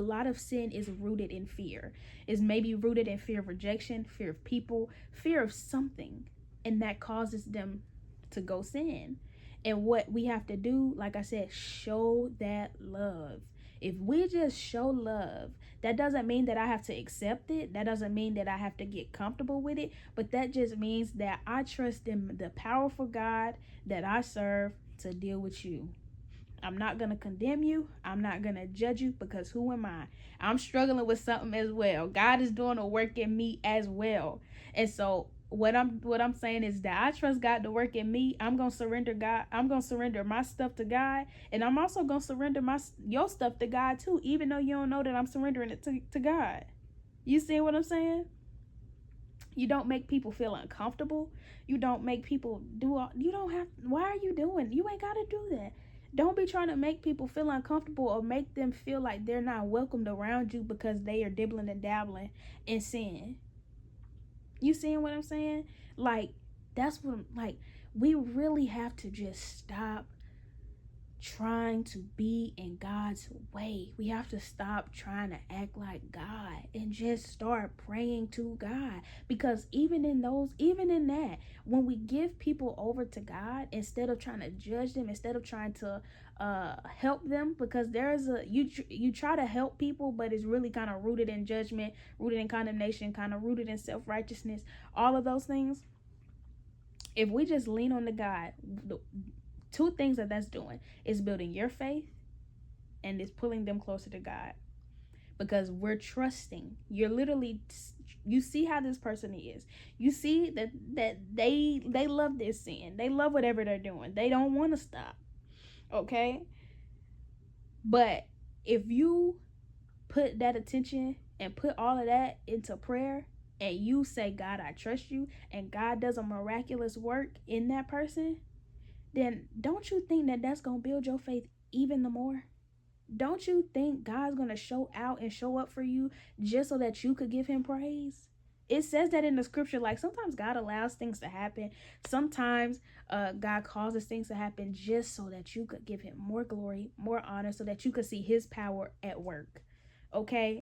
A lot of sin is rooted in fear. Is maybe rooted in fear of rejection, fear of people, fear of something, and that causes them to go sin. And what we have to do, like I said, show that love. If we just show love, that doesn't mean that I have to accept it. That doesn't mean that I have to get comfortable with it. But that just means that I trust in the powerful God that I serve to deal with you. I'm not going to condemn you. I'm not going to judge you, because who am I? I'm struggling with something as well. God is doing a work in me as well. And so what I'm saying is that I trust God to work in me. I'm going to surrender God. I'm going to surrender my stuff to God, and I'm also going to surrender your stuff to God too, even though you don't know that I'm surrendering it to God. You see what I'm saying? You don't make people feel uncomfortable. You don't make people do all, you don't have, why are you doing? You ain't got to do that. Don't be trying to make people feel uncomfortable or make them feel like they're not welcomed around you because they are dibbling and dabbling in sin. You seeing what I'm saying? Like, that's what, like, we really have to just stop trying to be in God's way. We have to stop trying to act like God and just start praying to God. Because even in that, when we give people over to God, instead of trying to judge them, instead of trying to help them, because there's a you try to help people, but it's really kind of rooted in judgment, rooted in condemnation, kind of rooted in self-righteousness, all of those things. If we just lean on the God, two things that's doing is building your faith and is pulling them closer to God, because we're trusting. You're literally, you see how this person is. You see that they love this sin. They love whatever they're doing. They don't want to stop. Okay? But if you put that attention and put all of that into prayer, and you say, God, I trust you, and God does a miraculous work in that person, then don't you think that that's going to build your faith even the more? Don't you think God's going to show out and show up for you just so that you could give him praise? It says that in the scripture. Like, sometimes God allows things to happen. Sometimes God causes things to happen just so that you could give him more glory, more honor, so that you could see his power at work. Okay?